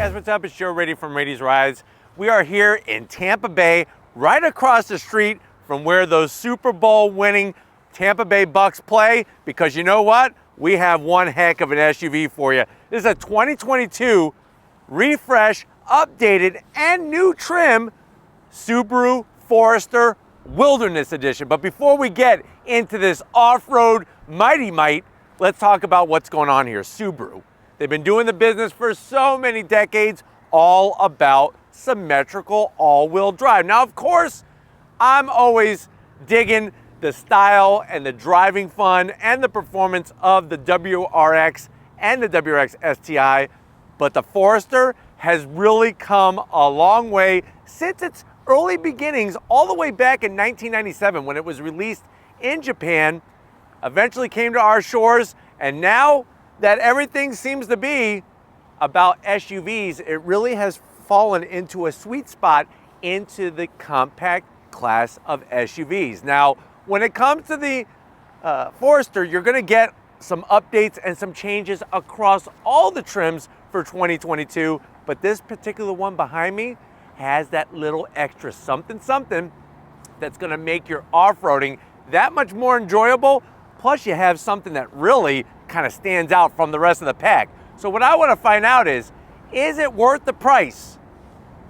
Guys, what's up? It's Joe Raiti from Raiti's Rides. We are here in Tampa Bay, right across the street from where those Super Bowl winning Tampa Bay Bucks play, because you know what? We have one heck of an SUV for you. This is a 2022 refresh, updated, and new trim Subaru Forester Wilderness Edition. But before we get into this off-road mighty might, let's talk about what's going on here. Subaru. They've been doing the business for so many decades, all about symmetrical all-wheel drive. Now, of course, I'm always digging the style and the driving fun and the performance of the WRX and the WRX STI, but the Forester has really come a long way since its early beginnings, all the way back in 1997 when it was released in Japan, eventually came to our shores, and now that everything seems to be about SUVs, it really has fallen into a sweet spot into the compact class of SUVs. Now, when it comes to the Forester, you're gonna get some updates and some changes across all the trims for 2022, but this particular one behind me has that little extra something that's gonna make your off-roading that much more enjoyable. Plus you have something that really kind of stands out from the rest of the pack. So what I want to find out is it worth the price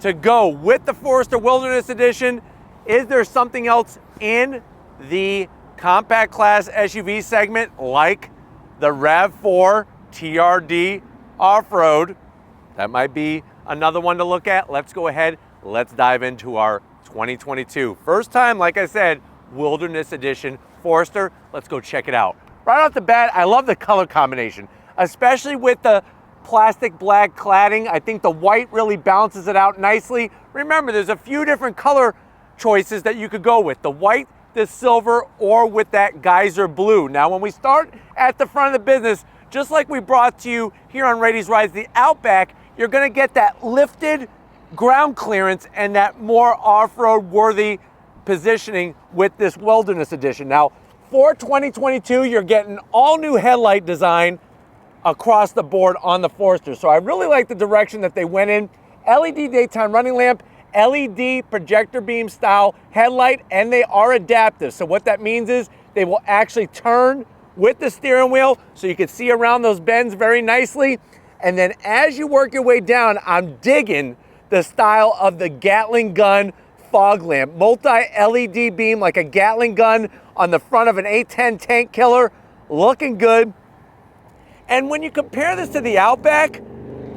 to go with the Forester Wilderness Edition? Is there something else in the compact class SUV segment like the RAV4 TRD off-road? That might be another one to look at. Let's go ahead, let's dive into our 2022. First time, like I said, Wilderness Edition Forester. Let's go check it out. Right off the bat, I love the color combination, especially with the plastic black cladding. I think the white really balances it out nicely. Remember, there's a few different color choices that you could go with: the white, the silver, or with that geyser blue. Now, when we start at the front of the business, just like we brought to you here on Raiti's Rides, the Outback, you're gonna get that lifted ground clearance and that more off-road worthy positioning with this Wilderness Edition. Now, for 2022, you're getting all new headlight design across the board on the Forester. So I really like the direction that they went in. LED daytime running lamp, LED projector beam style headlight, and they are adaptive. So what that means is they will actually turn with the steering wheel so you can see around those bends very nicely. And then as you work your way down, I'm digging the style of the Gatling gun fog lamp. Multi-LED beam like a Gatling gun on the front of an A10 tank killer. Looking good. And when you compare this to the Outback,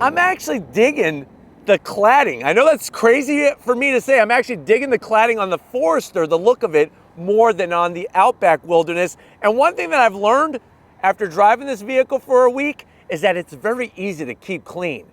I'm actually digging the cladding. I know that's crazy for me to say. I'm actually digging the cladding on the Forester, the look of it, more than on the Outback Wilderness. And one thing that I've learned after driving this vehicle for a week is that it's very easy to keep clean.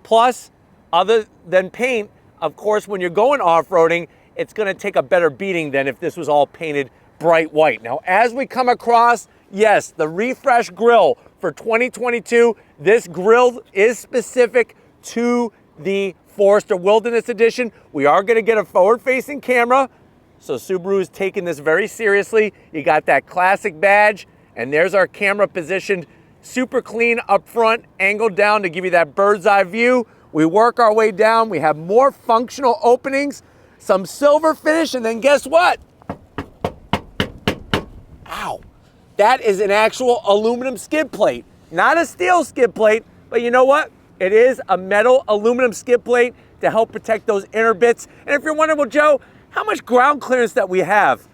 Plus, other than paint, of course, when you're going off-roading, it's gonna take a better beating than if this was all painted bright white. Now, as we come across, yes, the refresh grille for 2022, this grille is specific to the Forester Wilderness Edition. We are gonna get a forward-facing camera, so Subaru is taking this very seriously. You got that classic badge, and there's our camera positioned super clean up front, angled down to give you that bird's eye view. We work our way down, we have more functional openings, some silver finish, and then guess what? Ow. That is an actual aluminum skid plate. Not a steel skid plate, but you know what? It is a metal aluminum skid plate to help protect those inner bits. And if you're wondering, well, Joe, how much ground clearance that we have?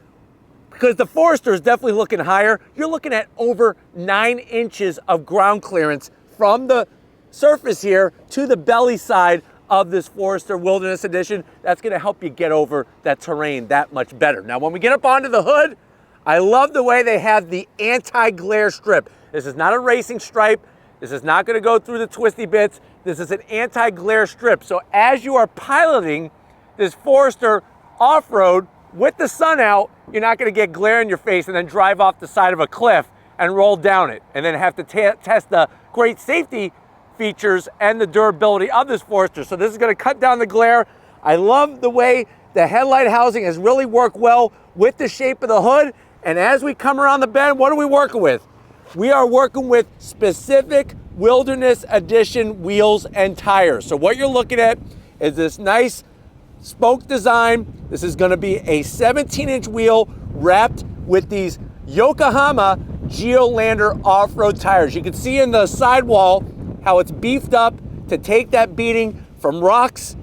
Because the Forester is definitely looking higher. You're looking at over 9 inches of ground clearance from the surface here to the belly side of this Forester Wilderness Edition. That's gonna help you get over that terrain that much better. Now, when we get up onto the hood, I love the way they have the anti-glare strip. This is not a racing stripe. This is not gonna go through the twisty bits. This is an anti-glare strip. So as you are piloting this Forester off-road with the sun out, you're not gonna get glare in your face and then drive off the side of a cliff and roll down it and then have to test the great safety features and the durability of this Forester. So this is gonna cut down the glare. I love the way the headlight housing has really worked well with the shape of the hood. And as we come around the bend, what are we working with? We are working with specific Wilderness Edition wheels and tires. So what you're looking at is this nice spoke design. This is going to be a 17-inch wheel wrapped with these Yokohama Geolander off-road tires. You can see in the sidewall how it's beefed up to take that beating from rocks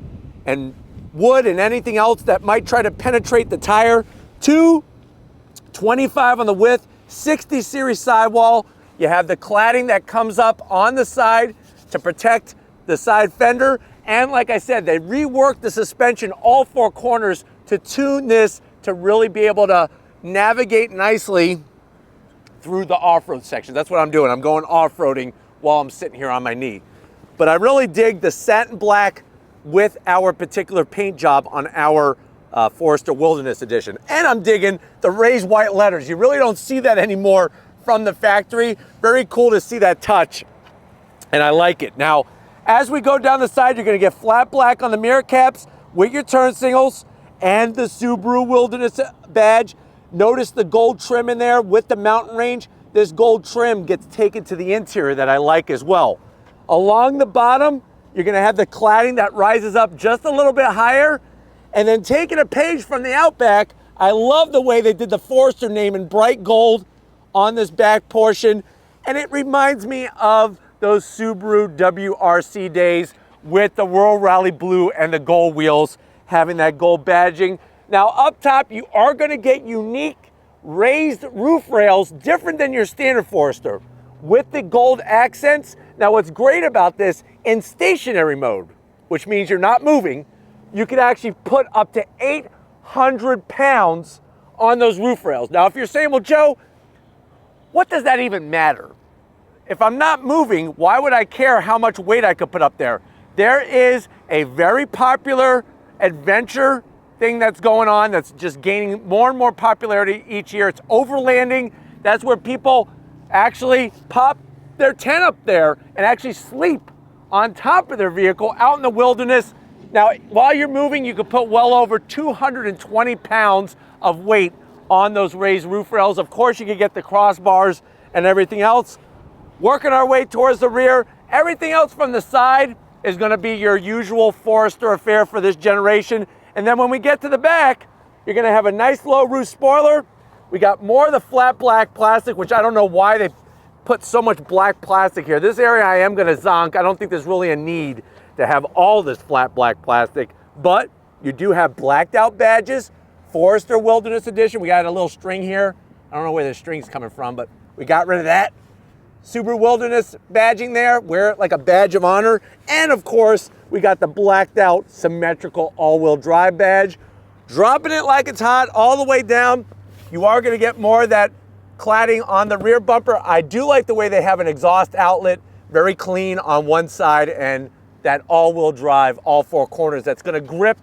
and wood and anything else that might try to penetrate the tire. 225 on the width, 60 series sidewall. You have the cladding that comes up on the side to protect the side fender. And like I said, they reworked the suspension all four corners to tune this to really be able to navigate nicely through the off-road section. That's what I'm doing. I'm going off-roading while I'm sitting here on my knee. But I really dig the satin black with our particular paint job on our Forester Wilderness Edition. And I'm digging the raised white letters. You really don't see that anymore from the factory. Very cool to see that touch, and I like it. Now, as we go down the side, you're gonna get flat black on the mirror caps with your turn signals and the Subaru Wilderness badge. Notice the gold trim in there with the mountain range. This gold trim gets taken to the interior that I like as well. Along the bottom, you're gonna have the cladding that rises up just a little bit higher. And then taking a page from the Outback, I love the way they did the Forester name in bright gold on this back portion. And it reminds me of those Subaru WRC days with the World Rally Blue and the gold wheels having that gold badging. Now up top, you are gonna get unique raised roof rails, different than your standard Forester, with the gold accents. Now what's great about this, in stationary mode, which means you're not moving, you can actually put up to 800 pounds on those roof rails. Now if you're saying, well Joe, what does that even matter? If I'm not moving, why would I care how much weight I could put up there? There is a very popular adventure thing that's going on that's just gaining more and more popularity each year. It's overlanding. That's where people actually pop their tent up there and actually sleep on top of their vehicle out in the wilderness. Now, while you're moving, you could put well over 220 pounds of weight on those raised roof rails. Of course, you could get the crossbars and everything else. Working our way towards the rear, everything else from the side is gonna be your usual Forester affair for this generation. And then when we get to the back, you're gonna have a nice low roof spoiler. We got more of the flat black plastic, which I don't know why they put so much black plastic here. This area I am gonna zonk. I don't think there's really a need to have all this flat black plastic, but you do have blacked out badges. Forester Wilderness Edition, we got a little string here. I don't know where the string's coming from, but we got rid of that. Subaru Wilderness badging there, wear it like a badge of honor. And of course, we got the blacked out symmetrical all-wheel drive badge. Dropping it like it's hot all the way down. You are gonna get more of that cladding on the rear bumper. I do like the way they have an exhaust outlet, very clean on one side, and that all-wheel drive, all four corners, that's gonna grip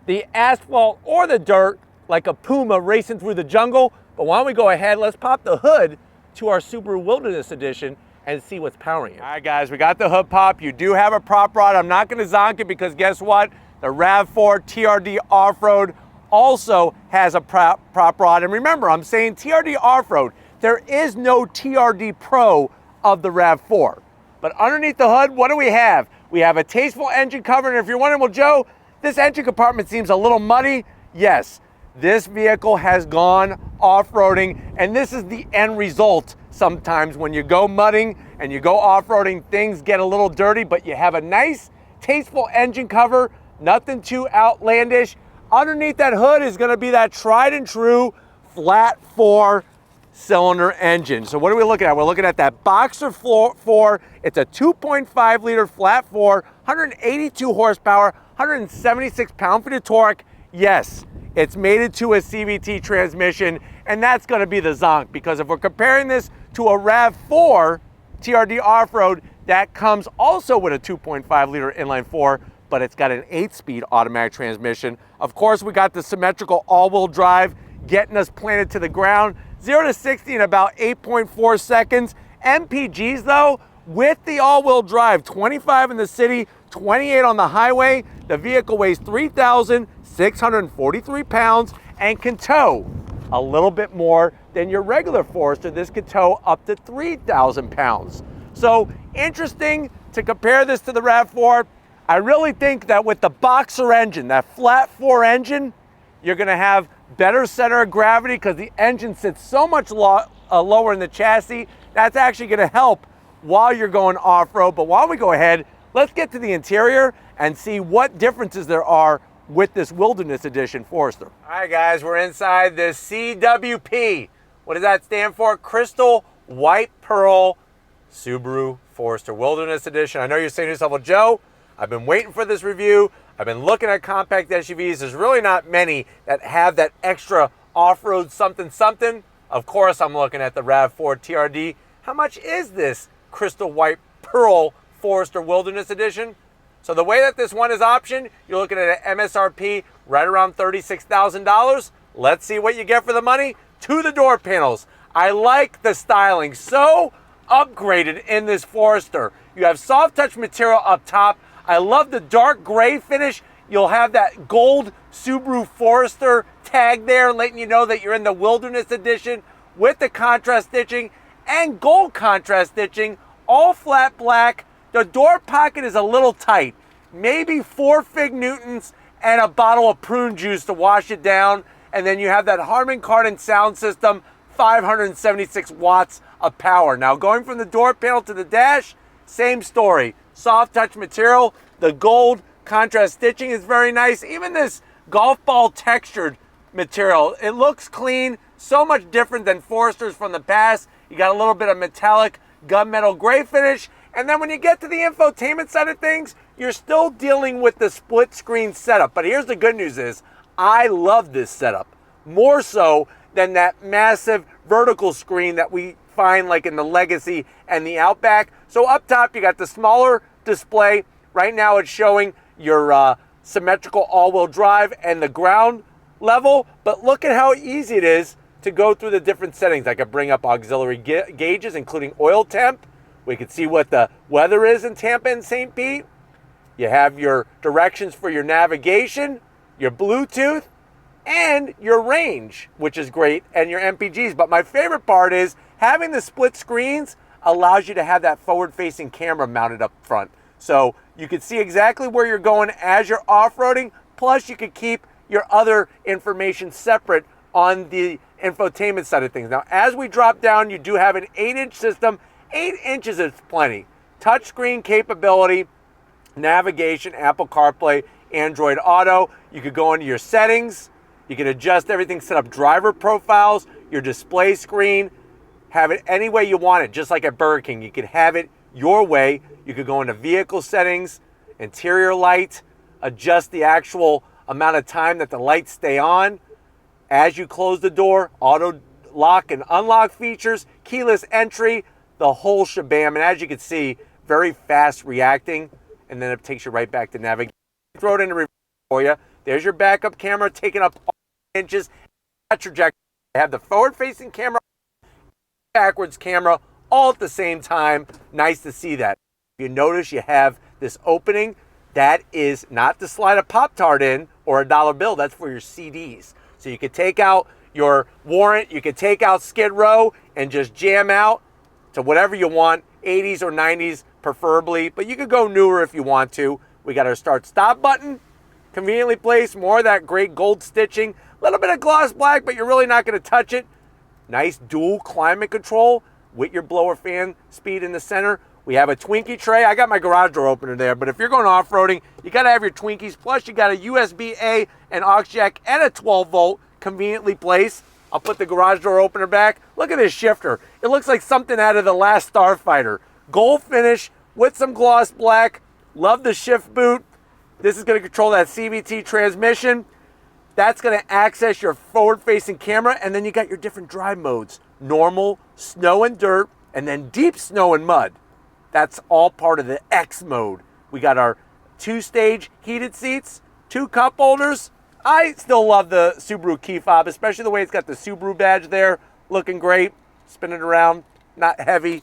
the asphalt or the dirt like a puma racing through the jungle. But why don't we go ahead, let's pop the hood to our Subaru Wilderness Edition and see what's powering it. All right guys, we got the hood pop. You do have a prop rod. I'm not gonna zonk it because guess what? The RAV4 TRD Off-Road also has a prop rod. And remember, I'm saying TRD Off-Road. There is no TRD Pro of the RAV4. But underneath the hood, what do we have? We have a tasteful engine cover. And if you're wondering, well, Joe, this engine compartment seems a little muddy. Yes, this vehicle has gone off-roading, and this is the end result. Sometimes when you go mudding and you go off-roading, things get a little dirty, but you have a nice, tasteful engine cover, nothing too outlandish. Underneath that hood is gonna be that tried and true flat 4-cylinder engine. So what are we looking at? We're looking at that Boxer 4. It's a 2.5 liter flat 4, 182 horsepower, 176 pound-feet of torque. Yes, it's mated to a CVT transmission, and that's gonna be the zonk, because if we're comparing this to a RAV4 TRD Off-Road, that comes also with a 2.5 liter inline 4, but it's got an 8-speed automatic transmission. Of course, we got the symmetrical all-wheel drive getting us planted to the ground. 0 to 60 in about 8.4 seconds. MPGs though, with the all-wheel drive, 25 in the city, 28 on the highway. The vehicle weighs 3,643 pounds and can tow a little bit more than your regular Forester. This could tow up to 3,000 pounds. So interesting to compare this to the RAV4. I really think that with the boxer engine, that flat 4 engine, you're gonna have better center of gravity because the engine sits so much lower in the chassis. That's actually gonna help while you're going off-road. But while we go ahead, let's get to the interior and see what differences there are with this Wilderness Edition Forester. All right, guys, we're inside this CWP. What does that stand for? Crystal White Pearl Subaru Forester Wilderness Edition. I know you're saying to yourself, well, Joe, I've been waiting for this review. I've been looking at compact SUVs. There's really not many that have that extra off-road something something. Of course, I'm looking at the RAV4 TRD. How much is this Crystal White Pearl Forester Wilderness Edition? So the way that this one is optioned, you're looking at an MSRP right around $36,000. Let's see what you get for the money. To the door panels. I like the styling. So upgraded in this Forester. You have soft touch material up top. I love the dark gray finish. You'll have that gold Subaru Forester tag there letting you know that you're in the Wilderness Edition with the contrast stitching and gold contrast stitching, all flat black. The door pocket is a little tight. Maybe 4 Fig Newtons and a bottle of prune juice to wash it down. And then you have that Harman Kardon sound system, 576 watts of power. Now going from the door panel to the dash, same story. Soft touch material, the gold contrast stitching is very nice. Even this golf ball textured material, it looks clean, so much different than Foresters from the past. You got a little bit of metallic gunmetal gray finish. And then when you get to the infotainment side of things, you're still dealing with the split screen setup. But here's the good news is, I love this setup, more so than that massive vertical screen that we find like in the Legacy and the Outback. So up top, you got the smaller display. Right now it's showing your symmetrical all-wheel drive and the ground level, but look at how easy it is to go through the different settings. I could bring up auxiliary gauges, including oil temp. We could see what the weather is in Tampa and St. Pete. You have your directions for your navigation, your Bluetooth, and your range, which is great, and your MPGs. But my favorite part is having the split screens allows you to have that forward-facing camera mounted up front. So you can see exactly where you're going as you're off-roading, plus you could keep your other information separate on the infotainment side of things. Now, as we drop down, you do have an 8-inch system. 8 inches is plenty. Touchscreen capability, navigation, Apple CarPlay, Android Auto. You could go into your settings. You can adjust everything, set up driver profiles, your display screen, have it any way you want it, just like at Burger King. You could have it your way. You could go into vehicle settings, interior light, adjust the actual amount of time that the lights stay on. As you close the door, auto lock and unlock features, keyless entry, the whole shabam. And as you can see, very fast reacting, and then it takes you right back to navigation. Throw it in the reverse for you. There's your backup camera taking up all inches. That trajectory. I have the forward-facing camera, backwards camera, all at the same time. Nice to see that. You notice you have this opening. That is not to slide a Pop-Tart in or a dollar bill. That's for your CDs. So you could take out your Warrant, you could take out Skid Row and just jam out to whatever you want, 80s or 90s preferably, but you could go newer if you want to. We got our start-stop button, conveniently placed, more of that great gold stitching, a little bit of gloss black, but you're really not going to touch it. Nice dual climate control with your blower fan speed in the center. We have a Twinkie tray. I got my garage door opener there, but if you're going off-roading, you got to have your Twinkies. Plus, you got a USB-A and aux jack and a 12-volt conveniently placed. I'll put the garage door opener back. Look at this shifter. It looks like something out of The Last Starfighter. Gold finish with some gloss black. Love the shift boot. This is going to control that CVT transmission. That's going to access your forward-facing camera, and then you got your different drive modes. Normal, snow and dirt, and then deep snow and mud. That's all part of the X mode. We got our 2-stage heated seats, 2 cup holders. I still love the Subaru key fob, especially the way it's got the Subaru badge there. Looking great. Spin it around, not heavy.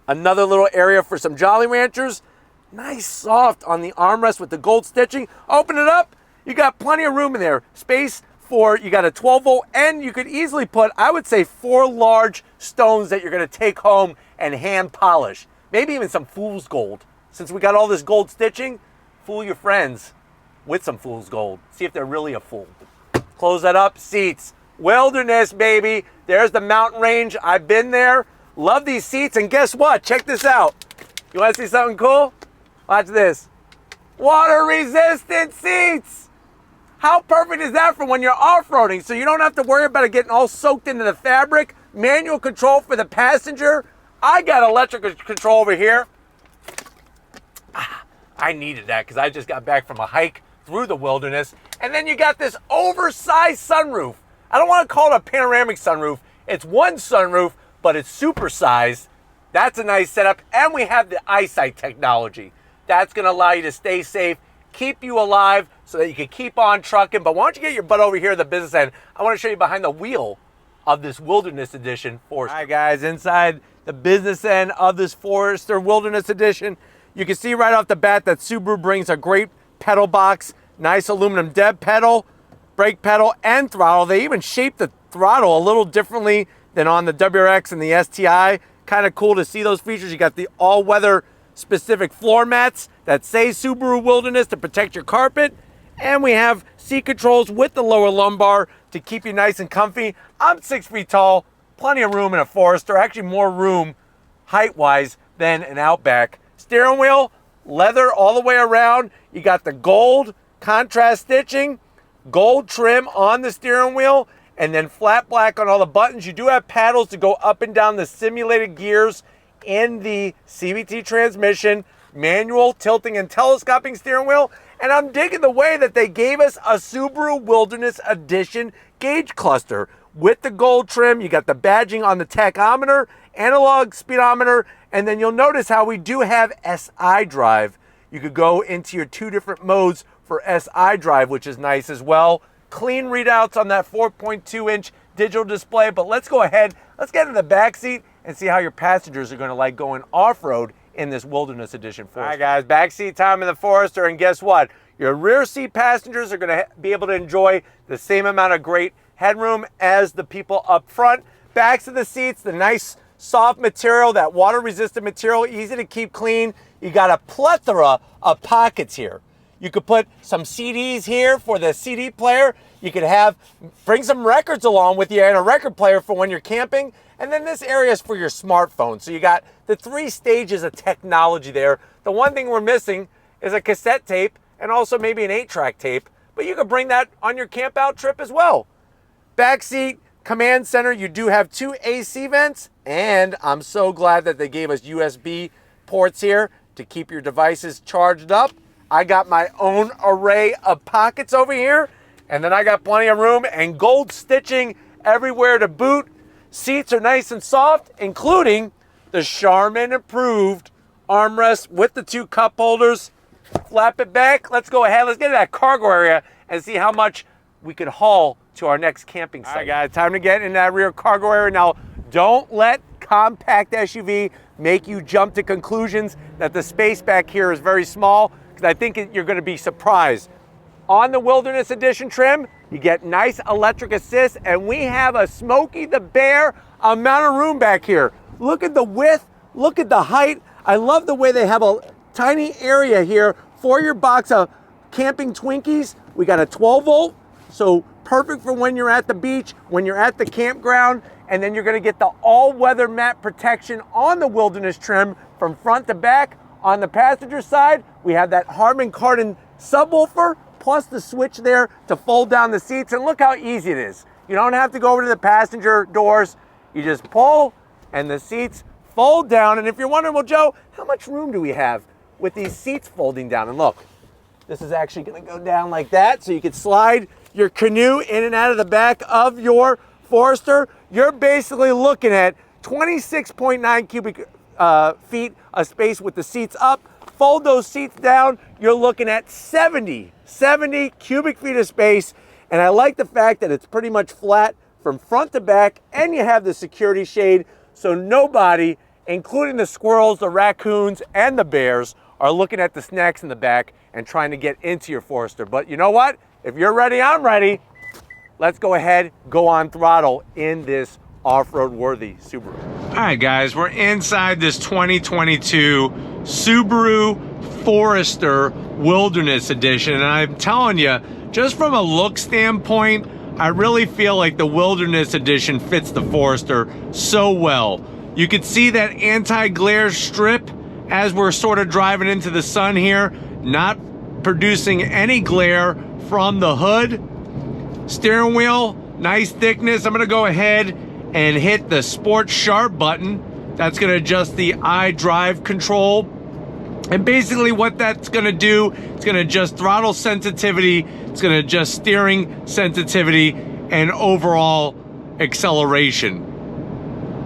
Another little area for some Jolly Ranchers. Nice soft on the armrest with the gold stitching. Open it up. You got plenty of room in there. Space you got a 12 volt, and you could easily put, I would say, 4 large stones that you're gonna take home and hand polish. Maybe even some fool's gold. Since we got all this gold stitching, fool your friends with some fool's gold. See if they're really a fool. Close that up, seats. Wilderness, baby. There's the mountain range. I've been there. Love these seats, and guess what? Check this out. You wanna see something cool? Watch this. Water resistant seats. How perfect is that for when you're off-roading? So you don't have to worry about it getting all soaked into the fabric. Manual control for the passenger. I got electrical control over here. I needed that because I just got back from a hike through the wilderness. And then you got this oversized sunroof. I don't want to call it a panoramic sunroof. It's one sunroof, but it's supersized. That's a nice setup. And we have the eyesight technology. That's going to allow you to stay safe, keep you alive so that you can keep on trucking. But why don't you get your butt over here at the business end? I want to show you behind the wheel of this Wilderness Edition Forester. All right, guys, inside the business end of this Forester Wilderness Edition, you can see right off the bat that Subaru brings a great pedal box, nice aluminum dead pedal, brake pedal, and throttle. They even shaped the throttle a little differently than on the WRX and the STI. Kind of cool to see those features. You got the all-weather specific floor mats that say Subaru Wilderness to protect your carpet. And we have seat controls with the lower lumbar to keep you nice and comfy. I'm 6 feet tall, plenty of room in a Forester, actually more room height-wise than an Outback. Steering wheel, leather all the way around. You got the gold contrast stitching, gold trim on the steering wheel, and then flat black on all the buttons. You do have paddles to go up and down the simulated gears in the CVT transmission, manual tilting and telescoping steering wheel. And I'm digging the way that they gave us a Subaru Wilderness Edition gauge cluster with the gold trim. You got the badging on the tachometer, analog speedometer, and then you'll notice how we do have SI drive. You could go into your 2 different modes for SI drive, which is nice as well. Clean readouts on that 4.2-inch digital display. But let's go ahead, let's get in the back seat and see how your passengers are going to like going off-road in this Wilderness Edition Forester. All right, guys, back seat time in the Forester, and guess what? Your rear seat passengers are going to be able to enjoy the same amount of great headroom as the people up front. Backs of the seats, the nice soft material, that water-resistant material, easy to keep clean. You got a plethora of pockets here. You could put some CDs here for the CD player. You could bring some records along with you and a record player for when you're camping. And then this area is for your smartphone. So you got the 3 stages of technology there. The one thing we're missing is a cassette tape and also maybe an 8-track tape, but you could bring that on your camp out trip as well. Backseat command center, you do have 2 AC vents, and I'm so glad that they gave us USB ports here to keep your devices charged up. I got my own array of pockets over here, and then I got plenty of room and gold stitching everywhere to boot. Seats are nice and soft, including the Charmin approved armrest with the 2 cup holders. Flap it back. Let's go ahead. Let's get to that cargo area and see how much we could haul to our next camping site. All right, guys, time to get in that rear cargo area. Now, don't let compact SUV make you jump to conclusions that the space back here is very small, because I think you're going to be surprised. On the Wilderness Edition trim, you get nice electric assist, and we have a Smokey the Bear amount of room back here. Look at the width, look at the height. I love the way they have a tiny area here for your box of camping Twinkies. We got a 12 volt, so perfect for when you're at the beach, when you're at the campground, and then you're gonna get the all-weather mat protection on the Wilderness trim from front to back. On the passenger side, we have that Harman Kardon subwoofer, plus the switch there to fold down the seats. And look how easy it is. You don't have to go over to the passenger doors. You just pull and the seats fold down. And if you're wondering, well, Joe, how much room do we have with these seats folding down? And look, this is actually gonna go down like that, so you can slide your canoe in and out of the back of your Forester. You're basically looking at 26.9 cubic feet of space with the seats up. Fold those seats down, you're looking at 70 cubic feet of space. And I like the fact that it's pretty much flat from front to back, and you have the security shade, so nobody, including the squirrels, the raccoons, and the bears, are looking at the snacks in the back and trying to get into your Forester. But you know what? If you're ready, I'm ready. let's go ahead, go on throttle in this off-road worthy Subaru. All right, guys, we're inside this 2022 Subaru Forester Wilderness Edition, and I'm telling you, just from a look standpoint, I really feel like the Wilderness Edition fits the Forester so well. You can see that anti-glare strip as we're sort of driving into the sun here, not producing any glare from the hood. Steering wheel, nice thickness. I'm gonna go ahead and hit the Sport Sharp button. That's gonna adjust the iDrive control. And basically what that's gonna do, it's gonna adjust throttle sensitivity, it's gonna adjust steering sensitivity, and overall acceleration.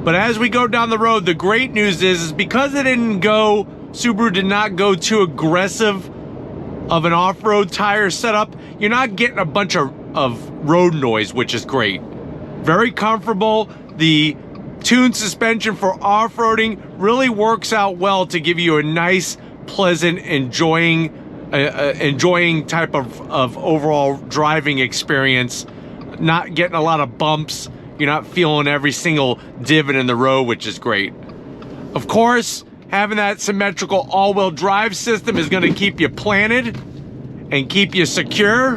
But as we go down the road, the great news is because Subaru did not go too aggressive of an off-road tire setup, you're not getting a bunch of road noise, which is great. Very comfortable. The tuned suspension for off-roading really works out well to give you a nice, pleasant, enjoying type of overall driving experience. Not getting a lot of bumps. You're not feeling every single divot in the road, which is great. Of course, having that symmetrical all-wheel drive system is going to keep you planted and keep you secure.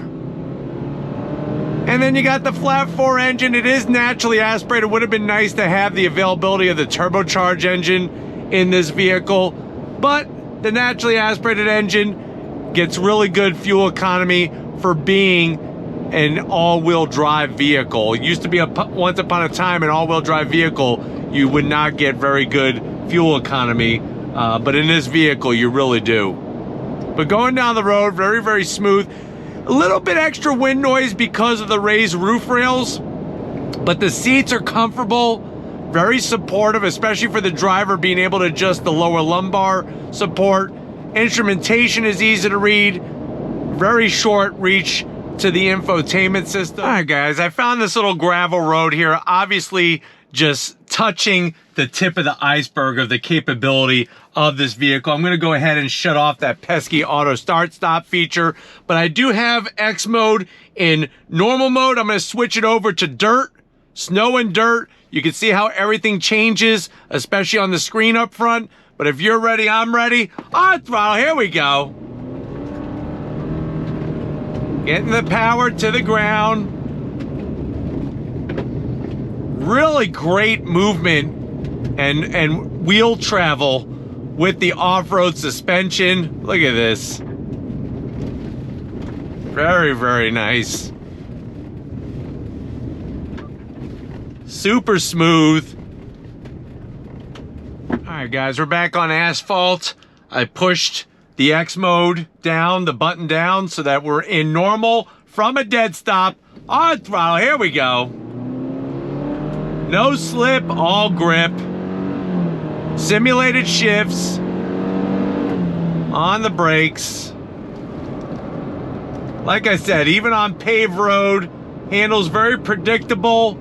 And then you got the flat 4 engine. It is naturally aspirated. It would have been nice to have the availability of the turbocharged engine in this vehicle, but the naturally aspirated engine gets really good fuel economy for being an all-wheel drive vehicle. It used to be once upon a time an all-wheel drive vehicle, you would not get very good fuel economy, but in this vehicle you really do. But going down the road, very, very smooth. A little bit extra wind noise because of the raised roof rails, but the seats are comfortable, very supportive, especially for the driver being able to adjust the lower lumbar support. Instrumentation is easy to read, very short reach to the infotainment system. All right, guys, I found this little gravel road here, obviously just touching the tip of the iceberg of the capability of this vehicle. I'm gonna go ahead and shut off that pesky auto start stop feature, but I do have X mode in normal mode. I'm gonna switch it over to dirt, snow and dirt. You can see how everything changes, especially on the screen up front. But if you're ready, I'm ready. On throttle, here we go. Getting the power to the ground. Really great movement and wheel travel with the off-road suspension. Look at this. Very, very nice. Super smooth. All right, guys, we're back on asphalt. I pushed the X mode down, the button down, so that we're in normal from a dead stop. On throttle, here we go. No slip, all grip. Simulated shifts on the brakes. Like I said, even on paved road, handles very predictable,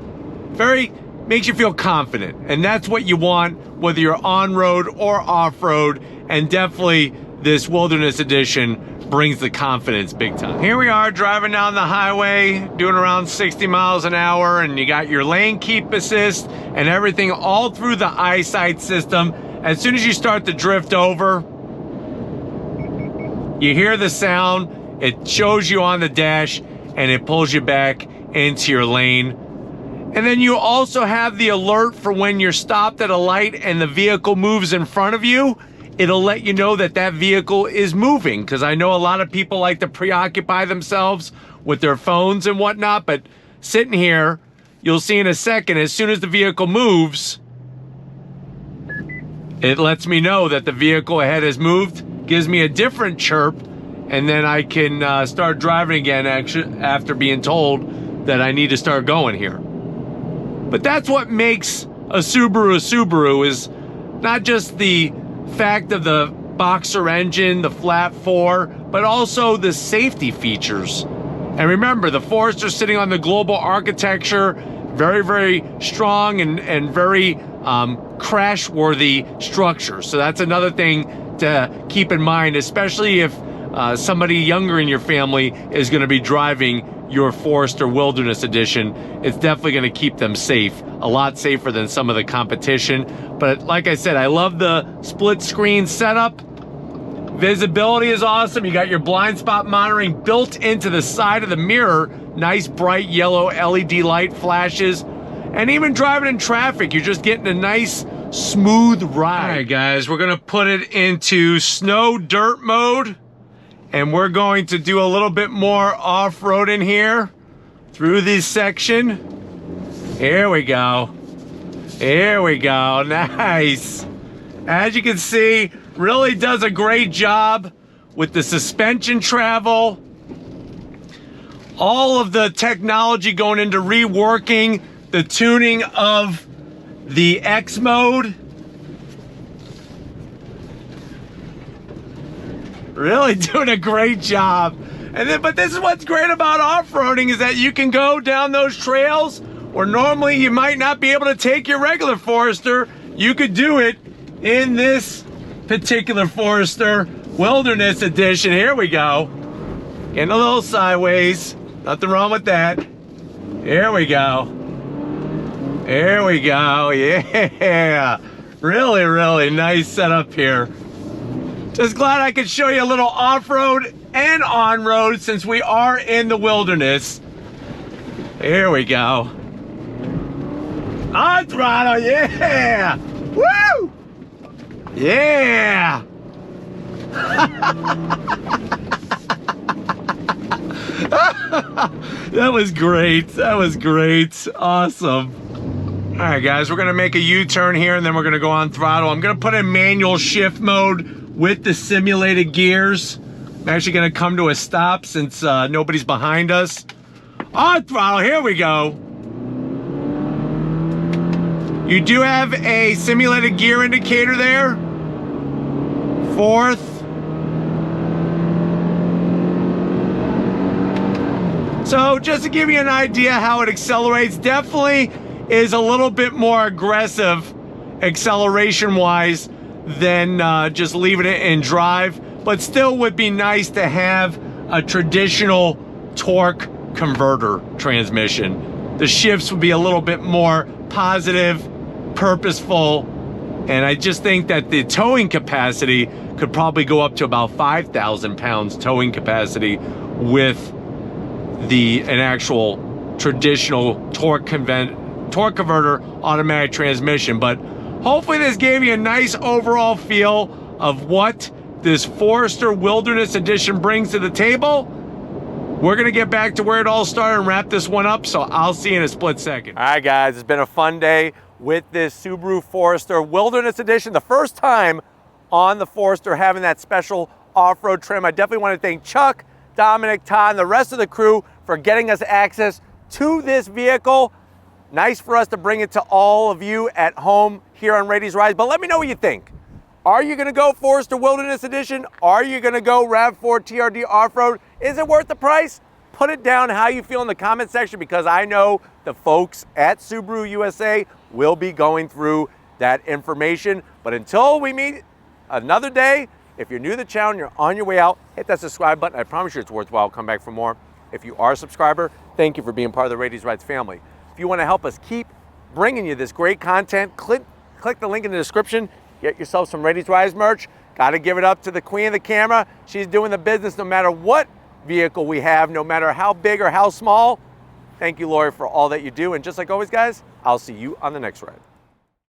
makes you feel confident. And that's what you want, whether you're on road or off road. And definitely this Wilderness Edition brings the confidence big time. Here we are driving down the highway, doing around 60 miles an hour, and you got your lane keep assist and everything all through the eyesight system. As soon as you start to drift over, you hear the sound, it shows you on the dash, and it pulls you back into your lane. And then you also have the alert for when you're stopped at a light and the vehicle moves in front of you. It'll let you know that that vehicle is moving, because I know a lot of people like to preoccupy themselves with their phones and whatnot, but sitting here, you'll see in a second, as soon as the vehicle moves, it lets me know that the vehicle ahead has moved, gives me a different chirp, and then I can start driving again after being told that I need to start going here. But that's what makes a Subaru is not just the fact of the boxer engine, the flat 4, but also the safety features. And remember, the Forester's sitting on the global architecture, very, very strong and very crash-worthy structure. So that's another thing to keep in mind, especially if somebody younger in your family is going to be driving your Forester Wilderness Edition. It's definitely going to keep them safe, a lot safer than some of the competition. But like I said, I love the split screen setup. Visibility is awesome. You got your blind spot monitoring built into the side of the mirror. Nice bright yellow LED light flashes. And even driving in traffic, you're just getting a nice smooth ride. All right, guys, we're gonna put it into snow dirt mode, and we're going to do a little bit more off-roading here through this section. Here we go. Here we go. Nice. As you can see, really does a great job with the suspension travel. All of the technology going into reworking the tuning of the X mode. Really doing a great job. And then, but this is what's great about off-roading, is that you can go down those trails where normally you might not be able to take your regular Forester. You could do it in this particular Forester Wilderness Edition. Here we go. Getting a little sideways. Nothing wrong with that. Here we go. Here we go. Yeah. Really, really nice setup here. Just glad I could show you a little off-road and on-road since we are in the wilderness. Here we go. On throttle, yeah! Woo! Yeah! That was great. That was great. Awesome. All right, guys, we're gonna make a U-turn here and then we're gonna go on throttle. I'm gonna put in manual shift mode with the simulated gears. I'm actually gonna come to a stop since nobody's behind us. On throttle, here we go. You do have a simulated gear indicator there. Fourth. So just to give you an idea how it accelerates, definitely is a little bit more aggressive acceleration-wise than just leaving it in drive, but still would be nice to have a traditional torque converter transmission. The shifts would be a little bit more positive, purposeful, and I just think that the towing capacity could probably go up to about 5,000 pounds towing capacity with an actual traditional torque converter automatic transmission. But hopefully this gave you a nice overall feel of what this Forester Wilderness Edition brings to the table. We're gonna get back to where it all started and wrap this one up, so I'll see you in a split second. All right, guys, it's been a fun day with this Subaru Forester Wilderness Edition. The first time on the Forester having that special off-road trim. I definitely want to thank Chuck, Dominic, Todd, and the rest of the crew for getting us access to this vehicle. Nice for us to bring it to all of you at home here on Raiti's Rides. But let me know what you think. Are you gonna go Forester Wilderness Edition? Are you gonna go RAV4 TRD off-road? Is it worth the price? Put it down how you feel in the comment section, because I know the folks at Subaru USA will be going through that information. But until we meet another day, if you're new to the channel and you're on your way out, hit that subscribe button. I promise you it's worthwhile. Come back for more. If you are a subscriber, thank you for being part of the Raiti's Rides family. If you want to help us keep bringing you this great content, click the link in the description. Get yourself some Raiti's Rides merch. Got to give it up to the queen of the camera. She's doing the business no matter what vehicle we have, no matter how big or how small. Thank you, Lori, for all that you do. And just like always, guys, I'll see you on the next ride.